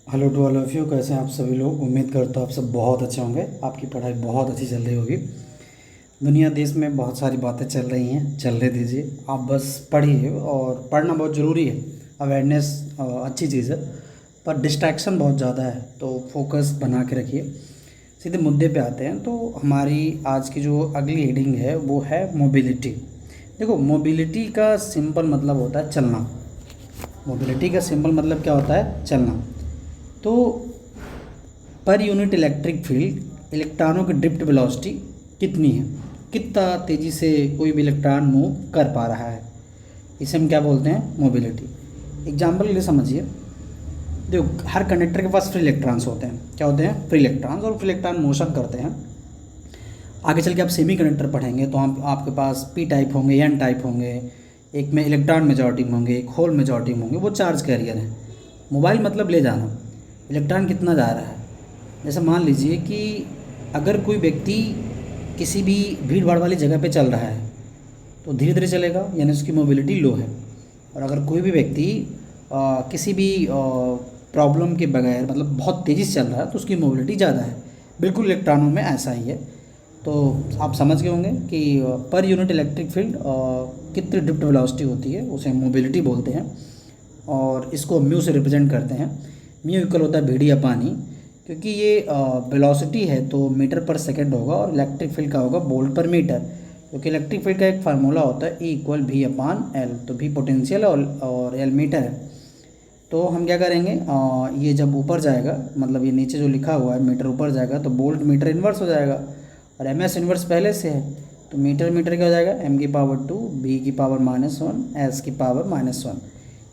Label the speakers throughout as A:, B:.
A: Hello to all of you. कैसे हैं आप सभी लोग? उम्मीद करता हूँ आप सब बहुत अच्छे होंगे। आपकी पढ़ाई बहुत अच्छी चल रही होगी। दुनिया देश में बहुत सारी बातें चल रही हैं, चलने दीजिए। आप बस पढ़िए, और पढ़ना बहुत ज़रूरी है। अवेयरनेस अच्छी चीज़ है, पर डिस्ट्रैक्शन बहुत ज़्यादा है, तो फोकस बना के रखिए। सीधे मुद्दे पे आते हैं। तो हमारी आज की जो अगली हेडिंग है वो है मोबिलिटी। देखो, मोबिलिटी का सिंपल मतलब होता है चलना। मोबिलिटी का सिंपल मतलब क्या होता है? चलना। तो पर यूनिट इलेक्ट्रिक फील्ड इलेक्ट्रॉनों की ड्रिफ्ट वेलोसिटी कितनी है? कितना तेज़ी से कोई भी इलेक्ट्रॉन मूव कर पा रहा है, इसे हम क्या बोलते हैं? मोबिलिटी। एग्जाम्पल के लिए समझिए। देखो, हर कंडक्टर के पास फ्री इलेक्ट्रॉन्स होते हैं। क्या होते हैं? Free electrons. और फ्री इलेक्ट्रॉन मोशन करते हैं। आगे चल के आप सेमी कंडक्टर पढ़ेंगे तो हम आपके पास पी टाइप होंगे, एन टाइप होंगे। एक में इलेक्ट्रॉन मेजॉरिटी में होंगे, एक होल मेजॉरिटी में होंगे। वो चार्ज कैरियर हैं। मोबाइल मतलब ले जाना। इलेक्ट्रॉन कितना जा रहा है? जैसे मान लीजिए कि अगर कोई व्यक्ति किसी भी भीड़ भाड़ वाली जगह पे चल रहा है तो धीरे धीरे चलेगा, यानी उसकी मोबिलिटी लो है। और अगर कोई भी व्यक्ति किसी भी प्रॉब्लम के बगैर, मतलब बहुत तेज़ी से चल रहा है, तो उसकी मोबिलिटी ज़्यादा है। बिल्कुल इलेक्ट्रॉनों में ऐसा ही है। तो आप समझ गए होंगे कि पर यूनिट इलेक्ट्रिक फील्ड कितनी ड्रिफ्ट वेलोसिटी होती है, उसे मोबिलिटी बोलते हैं। और इसको म्यू से रिप्रेजेंट करते हैं। म्यू इक्वल होता है भीड़ी या पानी, क्योंकि ये वेलोसिटी है तो मीटर पर सेकंड होगा, और इलेक्ट्रिक फील्ड का होगा वोल्ट पर मीटर। क्योंकि इलेक्ट्रिक फील्ड का एक फार्मूला होता है E इक्वल V अपान एल। तो V पोटेंशियल और एल मीटर है। तो हम क्या करेंगे, ये जब ऊपर जाएगा, मतलब ये नीचे जो लिखा हुआ है मीटर ऊपर जाएगा तो वोल्ट मीटर इन्वर्स हो जाएगा, और एम एस इन्वर्स पहले से है। तो मीटर मीटर क्या हो जाएगा? m की पावर 2, v की पावर -1, s की पावर -1।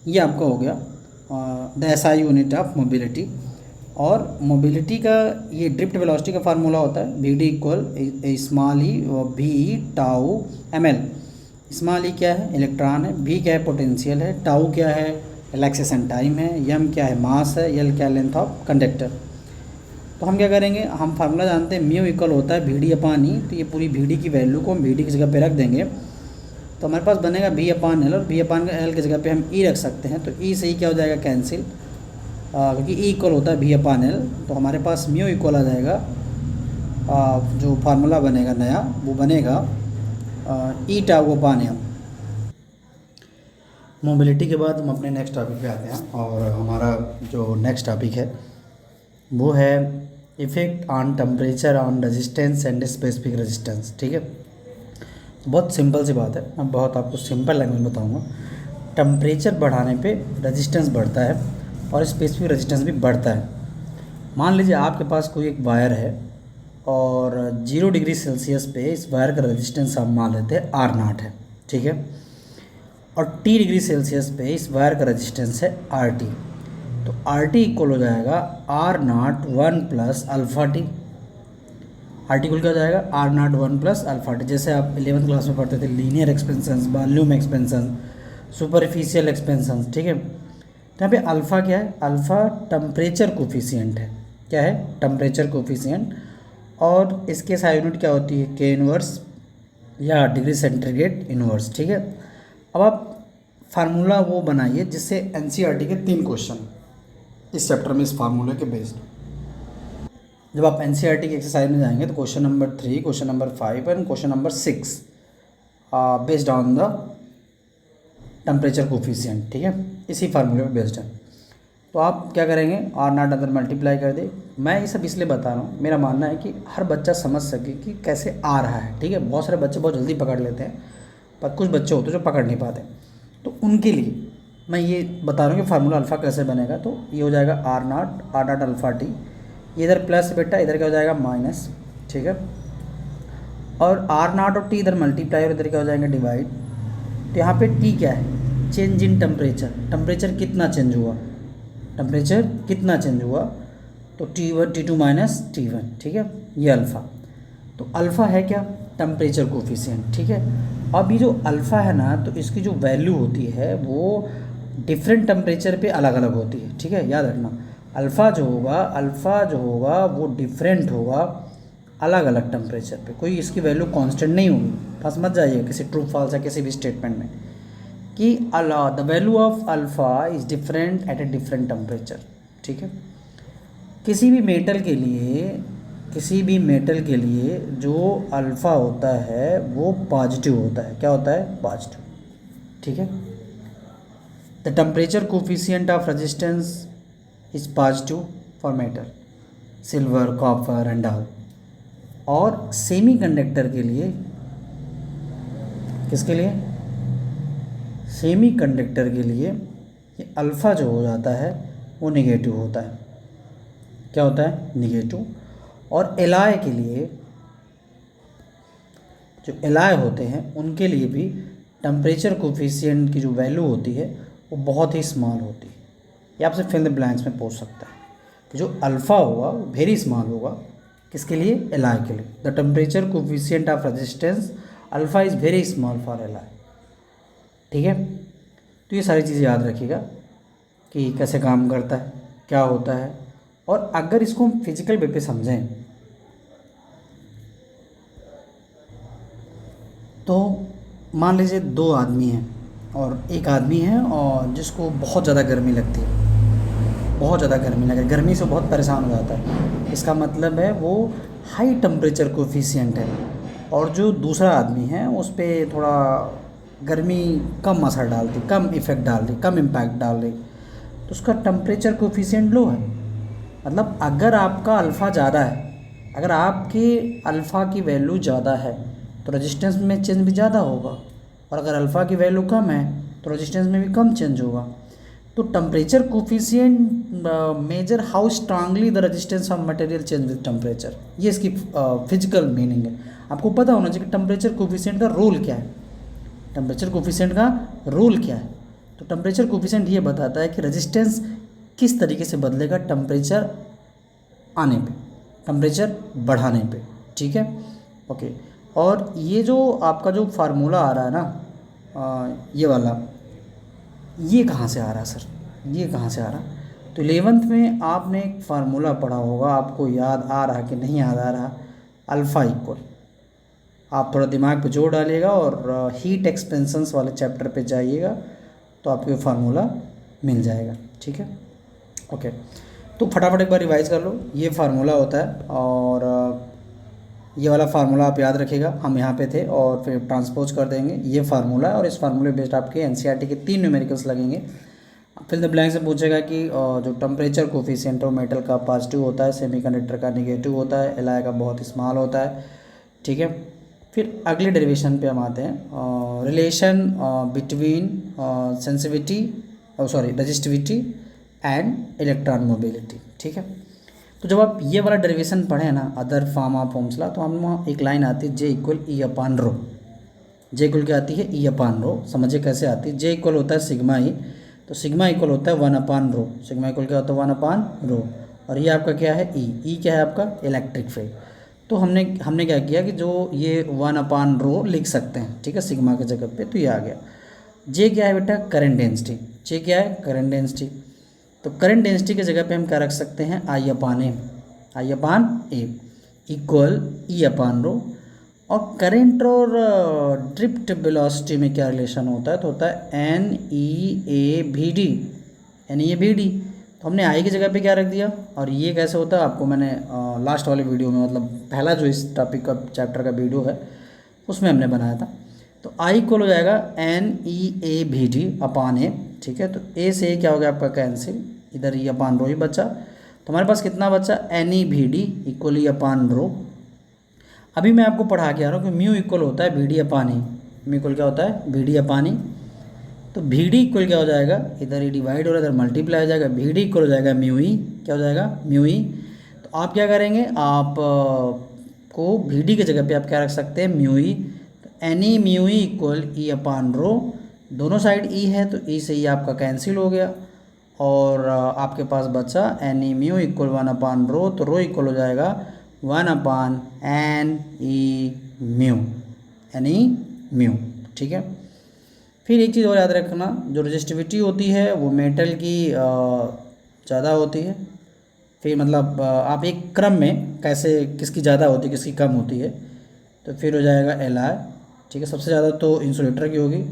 A: ये आपका हो गया the SI unit of mobility. और मोबिलिटी का ये ड्रिफ्ट वेलोसिटी का फार्मूला होता है V D equal small E V tau M L. Small E क्या है? इलेक्ट्रॉन है। वी क्या है? पोटेंशियल है। टाउ क्या है? रिलैक्सेशन टाइम है। यम क्या है? मास है। यल क्या? Length of conductor. तो हम क्या करेंगे, हम फार्मूला जानते हैं म्यू इक्वल होता है भीडी अपान ई। तो ये पूरी भीडी की वैल्यू को हम भीडी की जगह पे रख देंगे, तो हमारे पास बनेगा वी अपान एल। और वी अपान एल की जगह पे हम ई रख सकते हैं। तो ई से ही क्या हो जाएगा? कैंसिल, क्योंकि ई इक्वल होता है वी अपान एल। तो हमारे पास म्यू इक्वल आ जाएगा, जो फार्मूला बनेगा नया वो बनेगा ई टाउ अपान एम। मोबिलिटी के बाद हम अपने नेक्स्ट टॉपिक पे आते हैं, और हमारा जो नेक्स्ट टॉपिक है वो है effect on temperature on resistance and specific resistance. ठीक है, बहुत सिंपल सी बात है। मैं बहुत आपको सिंपल लैंग्वेज में बताऊंगा। टेम्परेचर बढ़ाने पे रेजिस्टेंस बढ़ता है, और स्पेसिफिक रेजिस्टेंस भी बढ़ता है। मान लीजिए आपके पास कोई एक वायर है, और 0 डिग्री सेल्सियस पे इस वायर का रेजिस्टेंस हम मान लेते हैं R0 है। ठीक है, और T डिग्री सेल्सियस पे इस वायर का रेजिस्टेंस है RT। तो RT इक्वल हो जाएगा R01 plus alpha T. RT equal क्या हो जाएगा? R01 plus alpha T. जैसे आप 11th क्लास में पढ़ते थे, linear expansion, volume expansion, superficial expansion. ठीक है, तो यहाँ पे अल्फ़ा क्या है? अल्फ़ा टेम्परेचर कोफिशिएंट है। क्या है? Temperature coefficient. और इसके SI यूनिट क्या होती है? K इनवर्स या डिग्री सेंटीग्रेड इनवर्स। ठीक है, अब आप फार्मूला वो बनाइए जिससे NCERT के 3 क्वेश्चन इस चैप्टर में इस फार्मूले के बेस्ड। जब आप NCERT की एक्सरसाइज में जाएंगे तो question number 3, question number 5 and question number 6 based on the temperature coefficient. ठीक है, इसी फार्मूले पर बेस्ड है। तो आप क्या करेंगे? R0 अंदर मल्टीप्लाई कर दे। मैं ये सब इसलिए बता रहा हूँ, मेरा मानना है कि हर बच्चा समझ सके कि कैसे आ रहा है। ठीक है, बहुत सारे बच्चे बहुत जल्दी पकड़ लेते हैं, पर कुछ बच्चे होते हैं जो पकड़ नहीं पाते। तो उनके लिए मैं ये बता रहा हूँ कि फार्मूला अल्फ़ा कैसे बनेगा। तो ये हो जाएगा R0 अल्फ़ा टी। इधर प्लस बेटा, इधर क्या हो जाएगा? माइनस। ठीक है, और R0 और T इधर मल्टीप्लाई, और इधर क्या हो जाएगा? डिवाइड। तो यहाँ पे T क्या है? Change in temperature. टेम्परेचर कितना चेंज हुआ? टेम्परेचर कितना चेंज हुआ? तो T1 T2 माइनस T1। ठीक है, ये अल्फ़ा। तो अल्फ़ा है क्या? Temperature coefficient. ठीक है, अब ये जो अल्फ़ा है ना, तो इसकी जो वैल्यू होती है वो डिफरेंट टेम्परेचर पे अलग अलग होती है। ठीक है, याद रखना। अल्फ़ा जो होगा वो डिफरेंट होगा अलग अलग टेम्परेचर पे। कोई इसकी वैल्यू कांस्टेंट नहीं होगी। फंस मत जाइए किसी ट्रू फॉल्स या किसी भी स्टेटमेंट में कि the value of alpha is different at a different temperature. ठीक है, किसी भी मेटल के लिए, किसी भी मेटल के लिए जो अल्फ़ा होता है वो पॉजिटिव होता है। क्या होता है? पॉजिटिव। ठीक है। The temperature coefficient of resistance is positive for metal, silver, copper and all. और सेमी कंडक्टर के लिए, किसके लिए? सेमी कंडक्टर के लिए ये अल्फ़ा जो हो जाता है वो नेगेटिव होता है। क्या होता है? नेगेटिव। और एलॉय के लिए, जो एलॉय होते हैं उनके लिए भी टेम्परेचर कोफिशिएंट की जो वैल्यू होती है वो बहुत ही स्मॉल होती है। ये आपसे फिल द ब्लैंक्स में पूछ सकता है कि जो अल्फ़ा होगा वो वेरी स्मॉल होगा। किसके लिए? एलॉय के लिए। The temperature coefficient of resistance alpha is very small for alloy. ठीक है। तो ये सारी चीज़ें याद रखिएगा कि कैसे काम करता है, क्या होता है। और अगर इसको हम फिजिकल वे पे समझें तो मान लीजिए दो आदमी हैं और एक आदमी है और जिसको बहुत ज़्यादा गर्मी लगती है, बहुत ज़्यादा गर्मी लगे, गर्मी से बहुत परेशान हो जाता है। इसका मतलब है वो हाई टेम्परेचर कोफिशिएंट है। और जो दूसरा आदमी है उस पर थोड़ा गर्मी कम असर डालती, कम इफ़ेक्ट डाल रही, कम इम्पैक्ट डाल रही, तो उसका टेम्परेचर कोफिशिएंट लो है। मतलब अगर आपका अल्फ़ा ज़्यादा है, अगर आपके अल्फ़ा की वैल्यू ज़्यादा है तो रेजिस्टेंस में चेंज भी ज़्यादा होगा, और अगर अल्फ़ा की वैल्यू कम है तो रेजिस्टेंस में भी कम चेंज होगा। तो temperature coefficient major how strongly the resistance of material change with temperature. ये इसकी फिजिकल मीनिंग है। आपको पता होना चाहिए कि टेम्परेचर कोफिशिएंट का रोल क्या है। टेम्परेचर कोफिशिएंट का रोल क्या है? तो टेम्परेचर कोफिशिएंट ये बताता है कि रेजिस्टेंस किस तरीके से बदलेगा टेम्परेचर आने पे, टेम्परेचर बढ़ाने पे। ठीक है, ओके। और ये जो आपका जो फार्मूला आ रहा है ना, ये वाला, ये कहाँ से आ रहा है सर? ये कहाँ से आ रहा? तो 11th में आपने एक फार्मूला पढ़ा होगा, आपको याद आ रहा कि नहीं याद आ रहा? अल्फ़ा इक्वल, आप थोड़ा दिमाग पे जोर डालिएगा और हीट एक्सपेंशंस वाले चैप्टर पे जाइएगा तो आपको ये फार्मूला मिल जाएगा। ठीक है, ओके। तो फटाफट एक बार रिवाइज़ कर लो। ये फार्मूला होता है और ये वाला फार्मूला आप याद रखिएगा। हम यहाँ पे थे और फिर ट्रांसपोज कर देंगे। ये फार्मूला है और इस फार्मूले बेस्ड आपके एनसीईआरटी के 3 न्यूमेरिकल्स लगेंगे। फिल द ब्लैंक से पूछेगा कि जो टेम्परेचर कोफिशिएंट हो मेटल का पॉजिटिव होता है, सेमीकंडक्टर का नेगेटिव होता है, एलॉय का बहुत स्मॉल होता है। ठीक है, फिर अगले डेरिवेशन पे हम आते हैं, relation between sensitivity, resistivity and electron mobility. ठीक है, तो जब आप ये वाला डेरिवेशन पढ़ें ना, other form of Ohm's law, तो हम एक लाइन आती है J इक्वल ई अपान रो। J इक्वल क्या आती है? ई अपान रो। समझिए कैसे आती है। J इक्वल होता है सिग्मा ई, तो सिग्मा इक्वल होता है 1 अपान रो। सिग्मा इक्वल क्या होता है? 1 अपान रो। और ये आपका क्या है? ई क्या है आपका? Electric field. तो हमने क्या किया कि जो ये 1 अपान रो लिख सकते हैं, ठीक है, सिग्मा के जगह पे, तो ये आ गया। J क्या है बेटा? Current density. J क्या है? Current density. तो करंट डेंसिटी की जगह पे हम क्या रख सकते हैं? आई अपान ए इक्वल ई अपान रो। और करंट और ड्रिफ्ट वेलोसिटी में क्या रिलेशन होता है? तो होता है एन ई ए भी डी। तो हमने आई की जगह पे क्या रख दिया, और ये कैसे होता है आपको मैंने लास्ट वाले वीडियो में, मतलब पहला जो इस टॉपिक का चैप्टर का वीडियो है उसमें हमने बनाया था। तो आई इक्वल हो जाएगा एन ई ए भी डी अपान ए। ठीक है, तो ए से ए क्या हो गया आपका? कैंसिल, इधर ई अपान रो ही बचा। तो हमारे पास कितना बचा? एन ई भी डी इक्वल ई अपान रो। अभी मैं आपको पढ़ा के आ रहा हूँ कि म्यू इक्वल होता है बी डी अपान ई। म्यू इक्वल क्या होता है? बी डी अपान ई। तो भी डी इक्वल क्या हो जाएगा? इधर ही डिवाइड हो रहा है, इधर मल्टीप्लाई हो जाएगा। भी डी इक्वल हो जाएगा म्यू ई। क्या हो जाएगा? Mu E. तो आप क्या करेंगे? आप को भी डी की जगह पे आप क्या रख सकते हैं? Mu E. तो N E mu E equal E upon rho. दोनों साइड ई है तो ई से ई आपका कैंसिल हो गया, और आपके पास बचा N E mu equal 1 upon rho. तो रो इक्वल हो जाएगा 1 upon N E mu, N E mu. ठीक है, फिर एक चीज़ और याद रखना, जो रजिस्टिविटी होती है वो मेटल की ज़्यादा होती है। फिर मतलब आप एक क्रम में कैसे, किसकी ज़्यादा होती है किसकी कम होती है, तो फिर हो जाएगा एल आई। ठीक है, सबसे ज़्यादा तो इंसुलेटर की होगी,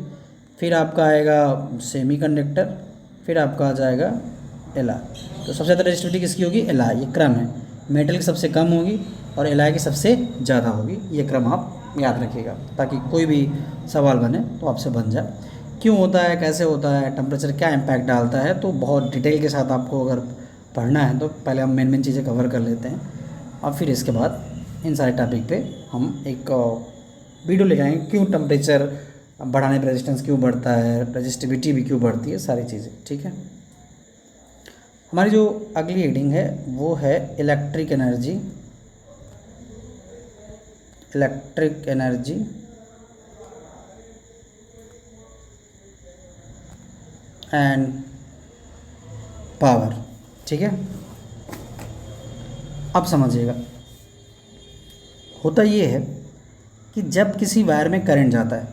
A: फिर आपका आएगा सेमीकंडक्टर, फिर आपका आ जाएगा Li। तो सबसे ज़्यादा रेजिस्टिविटी किसकी होगी? Li। ये क्रम है, मेटल की सबसे कम होगी और Li की सबसे ज़्यादा होगी। ये क्रम आप याद रखिएगा ताकि कोई भी सवाल बने तो आपसे बन जाए। क्यों होता है, कैसे होता है, टेम्परेचर क्या इम्पैक्ट डालता है, तो बहुत डिटेल के साथ आपको अगर पढ़ना है तो पहले हम मेन चीज़ें कवर कर लेते हैं और फिर इसके बाद इन सारे टॉपिक पे हम एक वीडियो ले जाएंगे। क्यों टेम्परेचर बढ़ाने पर रेजिस्टेंस क्यों बढ़ता है, रजिस्टिविटी भी क्यों बढ़ती है, सारी चीज़ें। ठीक है, हमारी जो अगली हेडिंग है वो है electric energy. Electric energy and power. ठीक है, अब समझिएगा, होता ये है कि जब किसी वायर में करंट जाता है,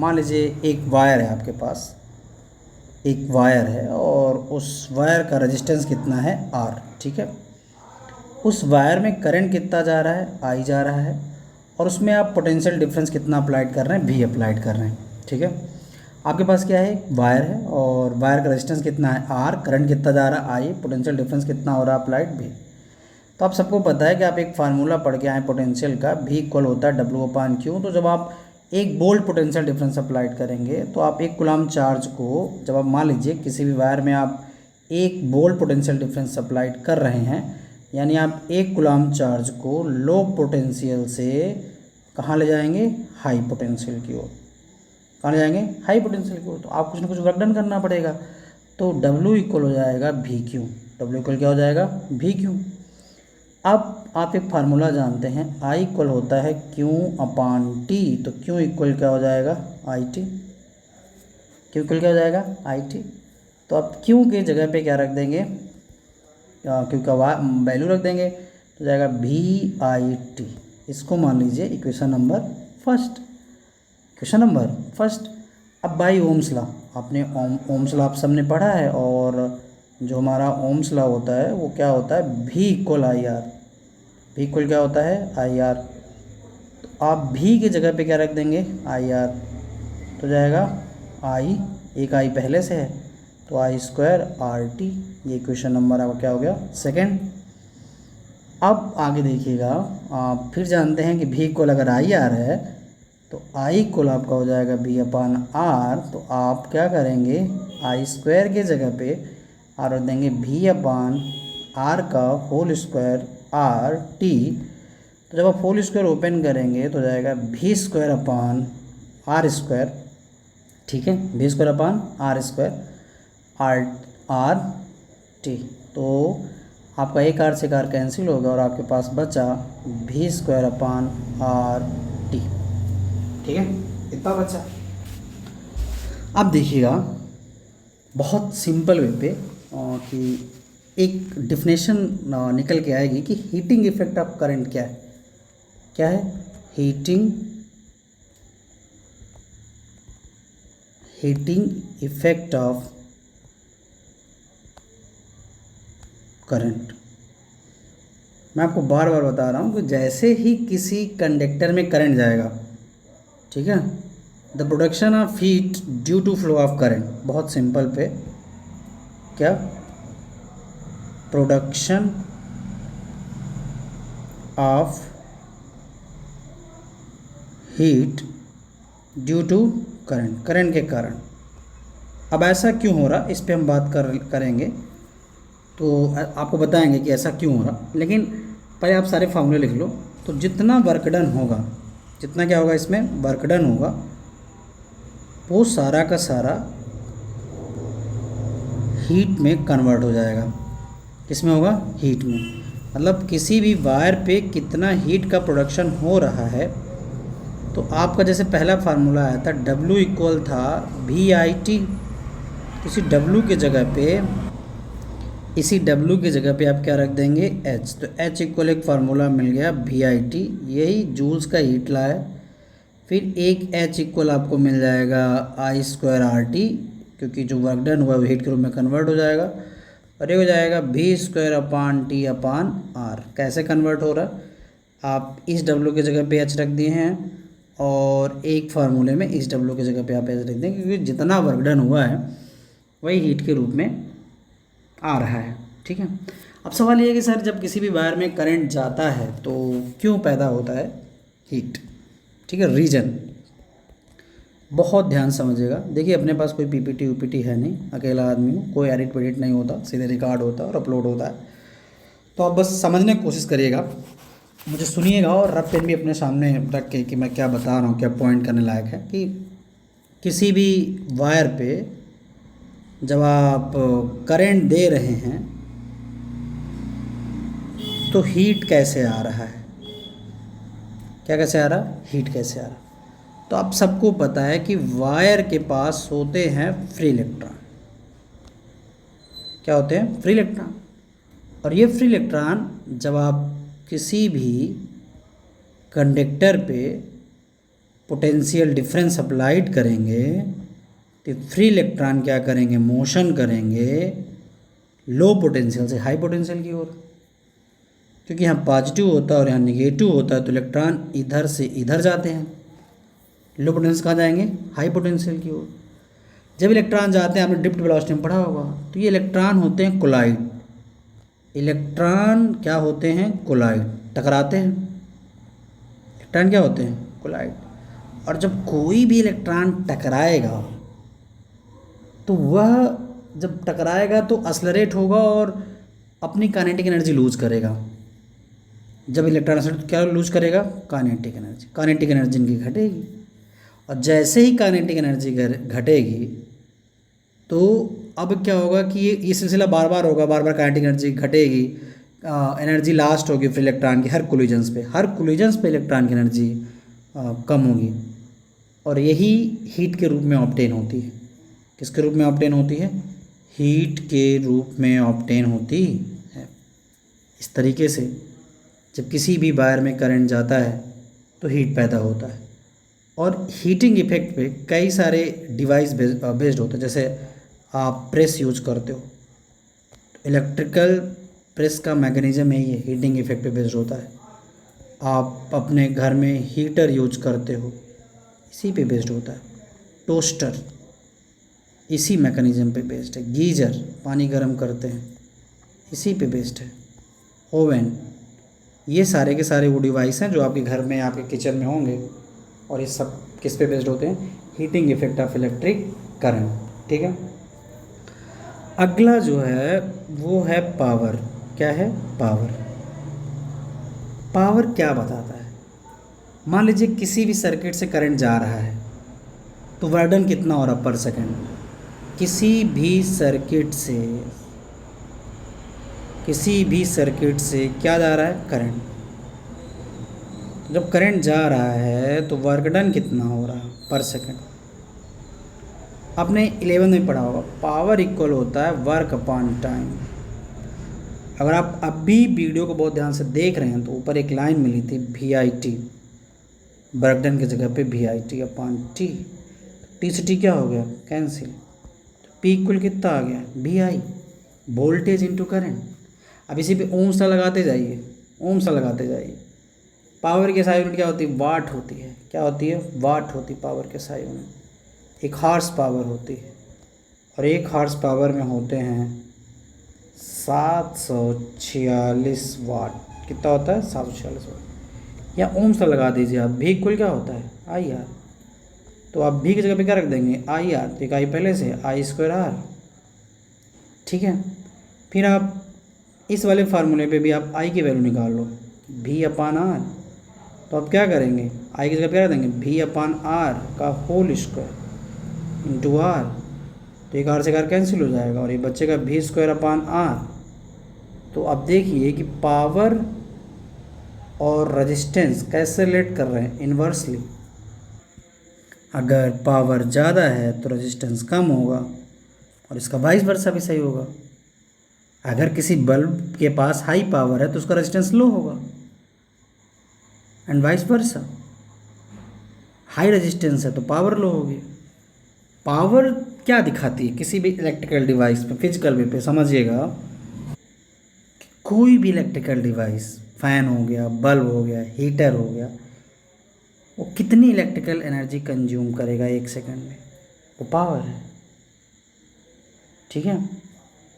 A: मान लीजिए एक वायर है आपके पास, एक वायर है और उस वायर का रेजिस्टेंस कितना है? R। ठीक है, उस वायर में करंट कितना जा रहा है? I जा रहा है और उसमें आप पोटेंशियल डिफरेंस कितना अप्लाइड कर रहे हैं? V अप्लाइड कर रहे हैं। ठीक है, आपके पास क्या है? वायर है और वायर का रेजिस्टेंस कितना है? R, करंट कितना जा रहा है? I, पोटेंशियल डिफरेंस कितना हो रहा है अप्लाइड? V। तो आप सबको पता है कि आप एक फार्मूला पढ़ के आए पोटेंशियल का, V इक्वल होता है W/Q। तो जब आप एक वोल्ट पोटेंशियल डिफरेंस अप्लाइड करेंगे तो आप एक कूलम्ब चार्ज को, जब आप मान लीजिए किसी भी वायर में आप एक वोल्ट पोटेंशियल डिफरेंस अप्लाइड कर रहे हैं, यानी आप एक कूलम्ब चार्ज को लो पोटेंशियल से कहाँ ले जाएंगे? हाई पोटेंशियल की ओर। कहाँ ले जाएंगे? हाई पोटेंशियल की ओर। तो आप कुछ ना कुछ वर्क डन करना पड़ेगा। तो W इक्वल हो जाएगा VQ। W इक्वल क्या हो जाएगा? VQ। अब आप एक फार्मूला जानते हैं, I इक्वल होता है Q/T। तो Q इक्वल क्या हो जाएगा? IT। Q इक्वल क्या हो जाएगा? IT। तो आप Q के जगह पे क्या रख देंगे? Q का वैल्यू रख देंगे तो जाएगा VIT। इसको मान लीजिए equation number first. Question number first. अब बाई ओम्स लॉ, आपने ओम्स लॉ आप सबने पढ़ा है और जो हमारा ओम्स लॉ होता है वो क्या होता है? V equal IR। V equal क्या होता है? IR। तो आप V की जगह पे क्या रख देंगे? IR। तो जाएगा I, एक I पहले से है तो I² RT। ये क्वेश्चन नंबर आपका क्या हो गया? सेकंड। अब आगे देखिएगा, आप फिर जानते हैं कि V इक्वल अगर IR है तो I इक्वल आपका हो जाएगा V/R। तो आप क्या करेंगे? I² के जगह पे R रख देंगे V/R का होल स्क्वायर RT। तो जब आप होल स्क्वायर ओपन करेंगे तो जाएगा V²/R²। ठीक है, V²/R² RT। तो आपका एक R से R कैंसिल होगा और आपके पास बचा V²/RT। ठीक है, इतना बचा। अब देखिएगा बहुत सिंपल वे पे कि एक डिफिनेशन निकल के आएगी कि हीटिंग इफेक्ट ऑफ करंट क्या है? क्या है? Heating effect of current. मैं आपको बार बार बता रहा हूँ कि जैसे ही किसी कंडक्टर में करंट जाएगा, ठीक है, the production of heat due to flow of current. बहुत सिंपल पे क्या? Production of heat due to current, current के कारण। अब ऐसा क्यों हो रहा, इस पे हम बात करेंगे तो आपको बताएंगे कि ऐसा क्यों हो रहा। लेकिन पहले आप सारे फार्मूले लिख लो। तो जितना वर्क डन होगा, जितना क्या होगा इसमें वर्क डन होगा, वो सारा का सारा हीट में कन्वर्ट हो जाएगा। किस में होगा? हीट में। मतलब किसी भी वायर पे कितना हीट का प्रोडक्शन हो रहा है, तो आपका जैसे पहला फार्मूला आया था W इक्वल था VIT। इसी W के जगह पे आप क्या रख देंगे? H। तो H इक्वल एक फार्मूला मिल गया VIT, यही जूल्स का हीट लॉ है। फिर एक H इक्वल आपको मिल जाएगा I² RT, क्योंकि जो वर्क डन हुआ वो हीट के रूप में कन्वर्ट हो जाएगा। और ये हो जाएगा V²/T/R। कैसे कन्वर्ट हो रहा? आप इस W की जगह पे H रख दिए हैं और एक फार्मूले में इस W की जगह पे आप H रख दें, क्योंकि जितना वर्क डन हुआ है वही हीट के रूप में आ रहा है। ठीक है, अब सवाल ये है कि सर जब किसी भी वायर में करंट जाता है तो क्यों पैदा होता है हीट। ठीक है, रीजन बहुत ध्यान समझिएगा। देखिए अपने पास कोई पीपीटी वीपीटी है नहीं, अकेला आदमी हूँ, कोई एडिट वेडिट नहीं होता, सीधे रिकॉर्ड होता है और अपलोड होता है। तो आप बस समझने की कोशिश करिएगा, मुझे सुनिएगा और रफ पेन भी अपने सामने रख के कि मैं क्या बता रहा हूँ, क्या पॉइंट करने लायक है। कि किसी भी वायर पे जब आप करंट दे रहे हैं तो हीट कैसे आ रहा है, क्या कैसे आ रहा, हीट कैसे आ रहा। तो आप सबको पता है कि वायर के पास होते हैं फ्री इलेक्ट्रॉन। क्या होते हैं, फ्री इलेक्ट्रॉन। और ये फ्री इलेक्ट्रॉन जब आप किसी भी कंडक्टर पे पोटेंशियल डिफरेंस अप्लाइड करेंगे तो फ्री इलेक्ट्रॉन क्या करेंगे, मोशन करेंगे लो पोटेंशियल से हाई पोटेंशियल की ओर। क्योंकि यहाँ पॉजिटिव होता है और यहाँ निगेटिव होता है तो इलेक्ट्रॉन इधर से इधर जाते हैं, लो पोटेंशियल कहाँ जाएंगे, हाई पोटेंशियल की ओर। जब इलेक्ट्रॉन जाते हैं, आपने ड्रिफ्ट वेलोसिटी में पढ़ा होगा, तो ये इलेक्ट्रॉन होते हैं कोलाइड। इलेक्ट्रॉन क्या होते हैं, कोलाइड, टकराते हैं। इलेक्ट्रॉन क्या होते हैं, कोलाइड। और जब कोई भी इलेक्ट्रॉन टकराएगा तो वह जब टकराएगा तो एक्सेलरेट होगा और अपनी काइनेटिक एनर्जी लूज करेगा। जब इलेक्ट्रॉन एक्सेलरेट क्या लूज करेगा, काइनेटिक एनर्जी। काइनेटिक एनर्जी इनकी घटेगी और जैसे ही काइनेटिक एनर्जी घटेगी तो अब क्या होगा कि ये सिलसिला बार बार होगा, बार बार काइनेटिक एनर्जी घटेगी, एनर्जी लास्ट होगी फिर इलेक्ट्रॉन की। हर कोलिजन्स पे इलेक्ट्रॉन की एनर्जी कम होगी और यही हीट के रूप में ऑब्टेन होती है। किसके रूप में ऑब्टेन होती है, हीट के रूप में ऑब्टेन होती है। इस तरीके से जब किसी भी वायर में करंट जाता है तो हीट पैदा होता है। और हीटिंग इफेक्ट पे कई सारे डिवाइस बेस्ड होते हैं। जैसे आप प्रेस यूज करते हो, इलेक्ट्रिकल प्रेस का मैकेनिज्म यही है, हीटिंग इफेक्ट पे बेस्ड होता है। आप अपने घर में हीटर यूज करते हो, इसी पे बेस्ड होता है। टोस्टर इसी मैकेनिज्म पे बेस्ड है। गीजर पानी गर्म करते हैं, इसी पे बेस्ड है। ओवन, ये सारे के सारे वो डिवाइस हैं जो आपके घर में, आपके किचन में होंगे और ये सब किस पे बेस्ड होते हैं, heating effect of electric current. ठीक है, अगला जो है वो है पावर। क्या है, पावर। पावर क्या बताता है, मान लीजिए किसी भी सर्किट से करंट जा रहा है तो वर्डन कितना हो रहा पर सेकंड। किसी भी सर्किट से क्या जा रहा है, करंट। जब करंट जा रहा है तो वर्क डन कितना हो रहा है पर सेकंड। आपने 11 में पढ़ा होगा, पावर इक्वल होता है वर्क अपॉन टाइम। अगर आप अब भी वीडियो को बहुत ध्यान से देख रहे हैं तो ऊपर एक लाइन मिली थी VIT, वर्क डन की जगह पे VIT अपॉन T। T से T क्या हो गया, कैंसिल। P इक्वल कितना आ गया, VI, वोल्टेज इंटू करंट। अब इसी पे ओम सा लगाते जाइए। पावर की SI यूनिट क्या होती है, वाट होती है। क्या होती है, वाट होती है पावर की SI यूनिट। एक हॉर्स पावर होती है और एक हॉर्स पावर में होते हैं 746 वाट। कितना होता है, 746 वाट। या ओम सा लगा दीजिए आप। भी इक्वल क्या होता है, IR। तो आप भी की जगह पे क्या रख देंगे, IR। तो एक आई पहले से, I²R। ठीक है, फिर आप इस वाले फार्मूले पे भी आप I की वैल्यू निकाल लो, V/R। तो आप क्या करेंगे, I की जगह पे क्या रख देंगे, V/R का होल स्क्वायर इंटू R। तो एक R से R कैंसिल हो जाएगा और ये बच्चेगा V²/R। तो अब देखिए कि पावर और रेजिस्टेंस कैसे रिलेट कर रहे हैं, इन्वर्सली। अगर पावर ज़्यादा है तो रेजिस्टेंस कम होगा और इसका वाइस वर्सा भी सही होगा। अगर किसी बल्ब के पास हाई पावर है तो उसका रेजिस्टेंस लो होगा and vice versa. High resistance है तो पावर लो होगी। पावर क्या दिखाती है किसी भी इलेक्ट्रिकल डिवाइस पे, फिजिकल वे पे समझिएगा। कोई भी इलेक्ट्रिकल डिवाइस, फ़ैन हो गया, बल्ब हो गया, हीटर हो गया, वो कितनी इलेक्ट्रिकल एनर्जी कंज्यूम करेगा 1 सेकंड में, वो पावर है। ठीक है,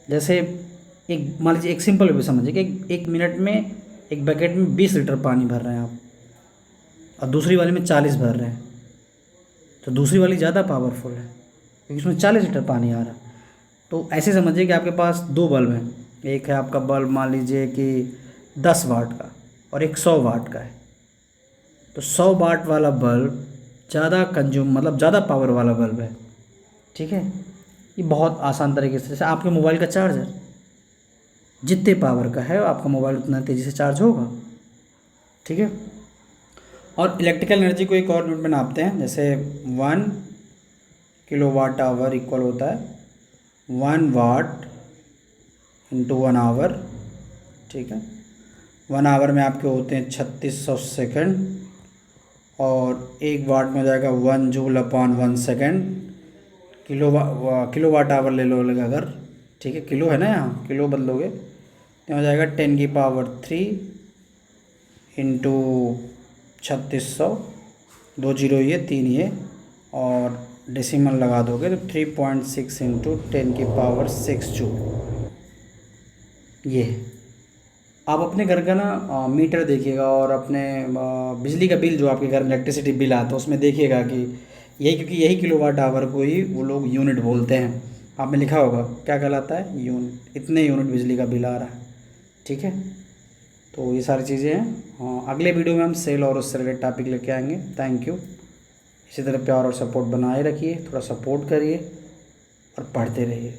A: जैसे एक मान लीजिए एक सिंपल वे समझिए कि एक मिनट में एक बकेट में 20 लीटर पानी भर रहे हैं आप, और दूसरी वाली में 40 भर रहे हैं, तो दूसरी वाली ज़्यादा पावरफुल है क्योंकि उसमें 40 लीटर पानी आ रहा है। तो ऐसे समझिए कि आपके पास दो बल्ब हैं, एक है आपका बल्ब मान लीजिए कि 10 वाट का और एक 100 वाट का है। तो 100 वाट वाला बल्ब ज़्यादा कंज्यूम मतलब ज़्यादा पावर वाला बल्ब है, ठीक है। ये बहुत आसान तरीके से, जैसे आपके मोबाइल का चार्जर जितने पावर का है आपका मोबाइल उतना तेज़ी से चार्ज होगा, ठीक है। और इलेक्ट्रिकल एनर्जी को एक और यूनिट में नापते हैं, जैसे 1 किलोवाट आवर इक्वल होता है 1 वाट इंटू 1 आवर, ठीक है। 1 आवर में आपके होते हैं 3600 सेकंड, और 1 वाट में हो जाएगा 1 joule upon 1 second. Kilowatt hour ले लो अगर, ठीक है, किलो है ना, यहाँ किलो बदलोगे तो हो जाएगा 10 की पावर 3 इंटू 3600, 2 जीरो ये 3 ये, और डेसिमल लगा दोगे तो 3.6 इंटू 10 की पावर 6 जूल। ये आप अपने घर का ना मीटर देखिएगा, और अपने बिजली का बिल जो आपके घर में इलेक्ट्रिसिटी बिल आता है उसमें देखिएगा कि यही, क्योंकि यही किलोवाट आवर को ही वो लोग यूनिट बोलते हैं। आपने लिखा होगा क्या कहलाता है, यूनिट, इतने यूनिट बिजली का बिल आ रहा है, ठीक है। तो ये सारी चीज़ें हैं। हाँ, अगले वीडियो में हम सेल और उससे रिलेटेड टॉपिक लेके आएंगे। Thank you. इसी तरह प्यार और सपोर्ट बनाए रखिए, थोड़ा सपोर्ट करिए और पढ़ते रहिए।